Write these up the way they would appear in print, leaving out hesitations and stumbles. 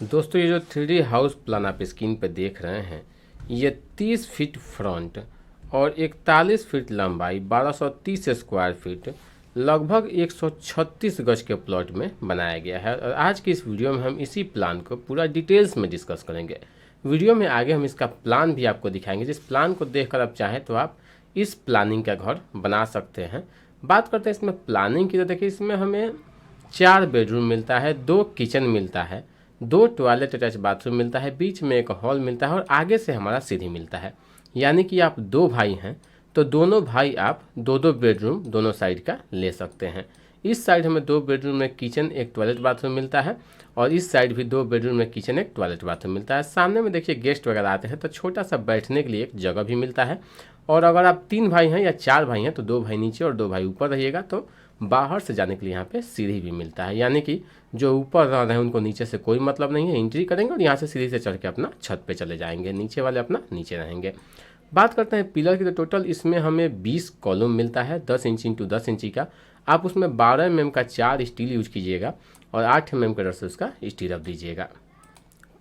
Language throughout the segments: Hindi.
दोस्तों ये जो 3D हाउस प्लान आप स्क्रीन पर देख रहे हैं, ये 30 फीट फ्रंट और 41 फीट लंबाई 1230 स्क्वायर फीट लगभग 136 गज के प्लॉट में बनाया गया है। और आज की इस वीडियो में हम इसी प्लान को पूरा डिटेल्स में डिस्कस करेंगे। वीडियो में आगे हम इसका प्लान भी आपको दिखाएंगे, जिस प्लान को देखकर आप चाहें तो आप इस प्लानिंग का घर बना सकते हैं। बात करते हैं इसमें प्लानिंग की, तो देखिए इसमें हमें 4 बेडरूम मिलता है, 2 किचन मिलता है, 2 टॉयलेट अटैच बाथरूम मिलता है, बीच में एक हॉल मिलता है और आगे से हमारा सीढ़ी मिलता है। यानी कि आप 2 भाई हैं तो दोनों भाई आप 2-2 बेडरूम दोनों साइड का ले सकते हैं। इस साइड हमें 2 बेडरूम में किचन, एक टॉयलेट बाथरूम मिलता है और इस साइड भी 2 बेडरूम में किचन, एक टॉयलेट बाथरूम मिलता है। सामने में देखिए गेस्ट वगैरह आते हैं तो छोटा सा बैठने के लिए एक जगह भी मिलता है। और अगर आप 3 भाई हैं या 4 भाई हैं तो 2 भाई नीचे और 2 भाई ऊपर रहिएगा तो बाहर से जाने के लिए यहाँ पे सीढ़ी भी मिलता है। यानी कि जो ऊपर रह रहे हैं उनको नीचे से कोई मतलब नहीं है, एंट्री करेंगे और यहाँ से सीढ़ी से चढ़ के अपना छत पे चले जाएंगे, नीचे वाले अपना नीचे रहेंगे। बात करते हैं पिलर की, तो टोटल इसमें हमें 20 कॉलम मिलता है, 10 इंच इंटू 10 इंची का। आप उसमें 12 mm का 4 स्टील यूज कीजिएगा और 8 mm का रस्सी उसका स्टील दीजिएगा।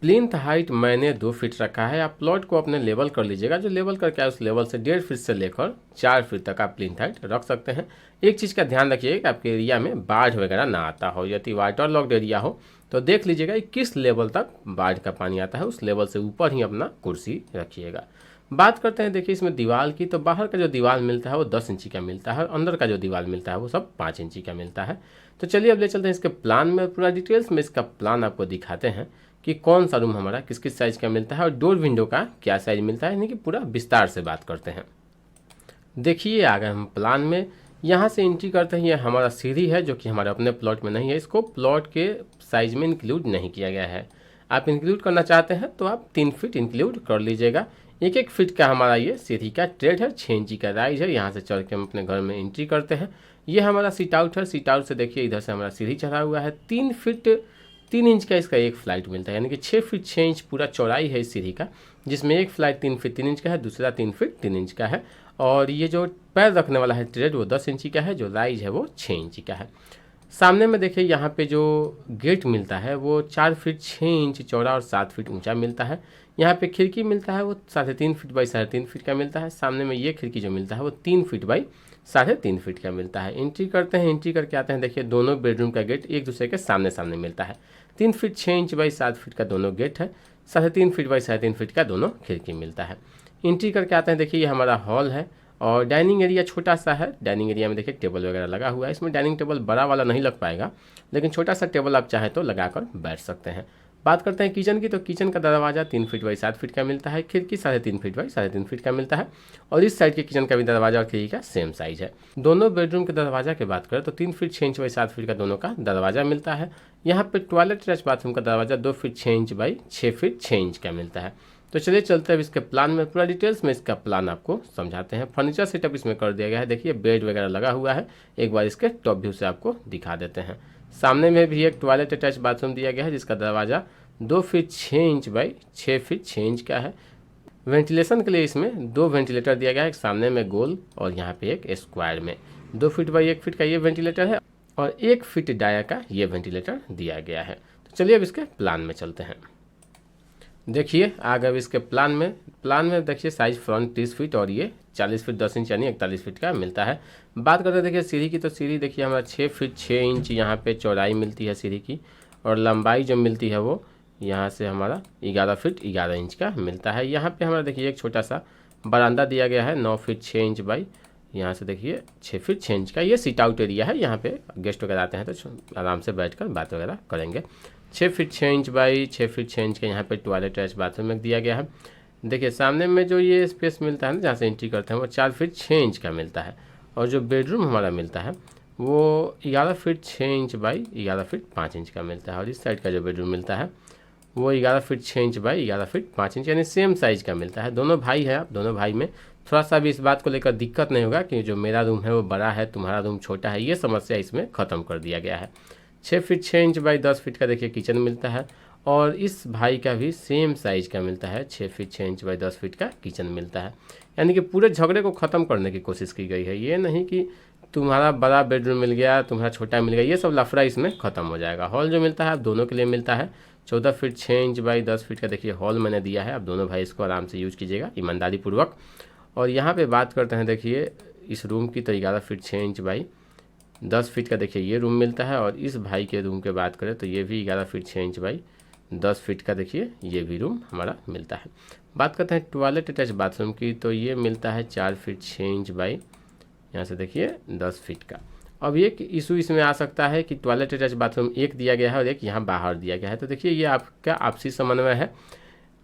प्लिंथ हाइट मैंने 2 फीट रखा है। आप प्लॉट को अपने लेवल कर लीजिएगा, जो लेवल करके है उस लेवल से 1.5 फीट से लेकर 4 फीट तक आप प्लिंथ हाइट रख सकते हैं। एक चीज़ का ध्यान रखिएगा कि आपके एरिया में बाढ़ वगैरह ना आता हो। यदि वाटर लॉक्ड एरिया हो तो देख लीजिएगा कि किस लेवल तक बाढ़ का पानी आता है, उस लेवल से ऊपर ही अपना कुर्सी रखिएगा। बात करते हैं देखिए इसमें दीवार की, तो बाहर का जो दीवार मिलता है वो 10 इंची का मिलता है और अंदर का जो दीवार मिलता है वो सब 5 इंची का मिलता है। तो चलिए अब ले चलते हैं इसके प्लान में, पूरा डिटेल्स में इसका प्लान आपको दिखाते हैं कि कौन सा रूम हमारा किस किस साइज़ का मिलता है और डोर विंडो का क्या साइज मिलता है, यानी कि पूरा विस्तार से बात करते हैं। देखिए आ गए हम प्लान में। यहाँ से एंट्री करते हैं, ये हमारा सीढ़ी है जो कि हमारे अपने प्लॉट में नहीं है, इसको प्लॉट के साइज में इंक्लूड नहीं किया गया है। आप इंक्लूड करना चाहते हैं तो आप 3 फीट इंक्लूड कर लीजिएगा। 1-1 फीट का हमारा ये सीढ़ी का ट्रेड है, 6 इंची का राइज है। यहाँ से चढ़ के हम अपने घर में एंट्री करते हैं। ये हमारा सीट आउट है, सीट आउट से देखिए इधर से हमारा सीढ़ी चढ़ा हुआ है। 3 फीट 3 इंच का इसका एक फ्लाइट मिलता है, यानी कि 6 फीट 6 इंच पूरा चौड़ाई है इस सीढ़ी का, जिसमें एक फ्लाइट 3 फीट 3 इंच का है, दूसरा 3 फीट 3 इंच का है। और ये जो पैर रखने वाला है ट्रेड वो 10 इंची का है, जो राइज है वो 6 इंची का है। सामने में देखिए यहाँ पे जो गेट मिलता है वो 4 फीट 6 इंच चौड़ा और 7 फीट ऊंचा मिलता है। यहाँ पे खिड़की मिलता है वो 3.5 फीट बाई 3.5 फीट का मिलता है। सामने में ये खिड़की जो मिलता है वो 3 फीट बाई 3.5 फीट का मिलता है। एंट्री करते हैं, एंट्री करके आते हैं, देखिए दोनों बेडरूम का गेट एक दूसरे के सामने सामने मिलता है। 3 फीट 6 इंच बाई 7 फीट का दोनों गेट है, 3.5 फीट बाई 3.5 फीट का दोनों खिड़की मिलता है। एंट्री करके आते हैं, देखिए ये हमारा हॉल है और डाइनिंग एरिया छोटा सा है। डाइनिंग एरिया में देखिए टेबल वगैरह लगा हुआ है। इसमें डाइनिंग टेबल बड़ा वाला नहीं लग पाएगा, लेकिन छोटा सा टेबल आप चाहें तो लगाकर बैठ सकते हैं। बात करते हैं किचन की, तो किचन का दरवाज़ा 3 फीट बाई 7 फीट का मिलता है, खिड़की 3.5 फीट बाई 3.5 फीट का मिलता है और इस साइड के किचन का भी दरवाज़ा और खिड़की का सेम साइज है। दोनों बेडरूम के दरवाज़ा की बात करें तो 3 फीट 6 इंच बाई 7 फीट का दोनों का दरवाज़ा मिलता है। यहाँ पे टॉयलेट अटैच बाथरूम का दरवाज़ा 2 feet 6 inch by 6 feet 6 inch का मिलता है। तो चलिए चलते हैं इसके प्लान में, पूरा डिटेल्स में इसका प्लान आपको समझाते हैं। फर्नीचर सेटअप इसमें कर दिया गया है, देखिए बेड वगैरह लगा हुआ है। एक बार इसके टॉप व्यू से आपको दिखा देते हैं। सामने में भी एक टॉयलेट अटैच बाथरूम दिया गया है, जिसका दरवाज़ा 2 feet 6 inch by 6 feet 6 inch का है। वेंटिलेशन के लिए इसमें 2 वेंटिलेटर दिया गया है, एक सामने में गोल और यहाँ पे एक स्क्वायर में। 2 फीट बाई 1 फीट का ये वेंटिलेटर है और 1 फीट डाया का ये वेंटिलेटर दिया गया है। तो चलिए अब इसके प्लान में चलते हैं। देखिए आ गए इसके प्लान में देखिए साइज फ्रंट 30 फीट और ये 40 फीट 10 इंच यानी 41 फीट का मिलता है। बात करते हैं देखिए सीढ़ी की, तो सीढ़ी देखिए हमारा 6 फीट 6 इंच यहाँ पे चौड़ाई मिलती है सीढ़ी की और लंबाई जो मिलती है वो यहाँ से हमारा 11 फीट 11 इंच का मिलता है। यहाँ पे हमारा देखिए एक छोटा सा बरामदा दिया गया है 9 फीट 6 इंच बाई, यहाँ से देखिए 6 फीट 6 इंच का। ये सीट आउट एरिया है, यहाँ पे गेस्ट वगैरह आते हैं तो आराम से बैठकर बात वगैरह करेंगे। 6 feet 6 inch by 6 feet 6 inch का यहाँ पे टॉयलेट अटैच बाथरूम में दिया गया है। देखिए सामने में जो ये स्पेस मिलता है ना, जहाँ से एंट्री करते हैं वो 4 फीट 6 इंच का मिलता है और जो बेडरूम हमारा मिलता है वो 11 feet 6 inch by 11 feet 5 inch का मिलता है और इस साइड का जो बेडरूम मिलता है वो 11 feet 6 inch by 11 feet 5 inch यानी सेम साइज़ का मिलता है। दोनों भाई है, आप दोनों भाई में थोड़ा सा भी इस बात को लेकर दिक्कत नहीं होगा कि जो मेरा रूम है वो बड़ा है, तुम्हारा रूम छोटा है, ये समस्या इसमें ख़त्म कर दिया गया है। 6 फीट 6 इंच बाई 10 फीट का देखिए किचन मिलता है और इस भाई का भी सेम साइज़ का मिलता है, 6 फीट 6 इंच बाई 10 फीट का किचन मिलता है। यानी कि पूरे झगड़े को ख़त्म करने की कोशिश की गई है। ये नहीं कि तुम्हारा बड़ा बेडरूम मिल गया, तुम्हारा छोटा मिल गया, ये सब लफड़ा इसमें ख़त्म हो जाएगा। हॉल जो मिलता है आप दोनों के लिए मिलता है, 14 फीट 6 इंच बाई 10 फीट का देखिए हॉल मैंने दिया है। आप दोनों भाई इसको आराम से यूज कीजिएगा ईमानदारी पूर्वक। और यहाँ पे बात करते हैं देखिए इस रूम की, तो 11 फीट 6 इंच बाई 10 फीट का देखिए ये रूम मिलता है। और इस भाई के रूम के बात करें तो ये भी 11 फीट 6 इंच बाई 10 फीट का देखिए ये भी रूम हमारा मिलता है। बात करते हैं टॉयलेट अटैच बाथरूम की, तो ये मिलता है 4 फीट 6 इंच बाई यहाँ से देखिए 10 फीट का। अब एक इशू इसमें आ सकता है कि टॉयलेट अटैच बाथरूम एक दिया गया है और एक यहाँ बाहर दिया गया है। तो देखिए ये आपका आपसी समन्वय है।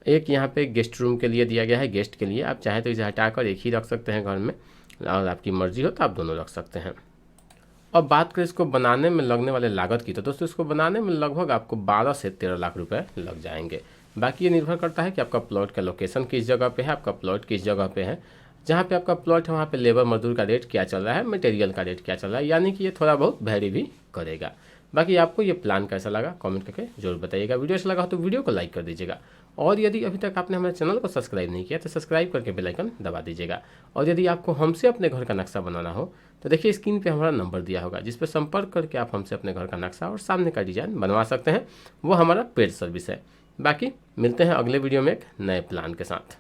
एक यहाँ पे गेस्ट रूम के लिए दिया गया है, गेस्ट के लिए। आप चाहें तो इसे हटाकर एक ही रख सकते हैं घर में, और आपकी मर्जी हो तो आप दोनों रख सकते हैं। अब बात करें इसको बनाने में लगने वाले लागत की, तो दोस्तों इसको बनाने में लगभग आपको 12 से 13 लाख रुपए लग जाएंगे। बाकी ये निर्भर करता है कि आपका प्लॉट का लोकेशन किस जगह पे है, आपका प्लॉट किस जगह पे है। जहाँ पे आपका प्लॉट है वहाँ पे लेबर मजदूर का रेट क्या चल रहा है, मटेरियल का रेट क्या चल रहा है, यानी कि ये थोड़ा बहुत वैरी भी करेगा। बाकी आपको ये प्लान कैसा लगा कमेंट करके जरूर बताइएगा। वीडियो अच्छा लगा हो तो वीडियो को लाइक कर दीजिएगा। और यदि अभी तक आपने हमारे चैनल को सब्सक्राइब नहीं किया तो सब्सक्राइब करके बेल आइकन दबा दीजिएगा। और यदि आपको हमसे अपने घर का नक्शा बनाना हो तो देखिए स्क्रीन पे हमारा नंबर दिया होगा, जिस पर संपर्क करके आप हमसे अपने घर का नक्शा और सामने का डिजाइन बनवा सकते हैं। वो हमारा पेड सर्विस है। बाकी मिलते हैं अगले वीडियो में एक नए प्लान के साथ।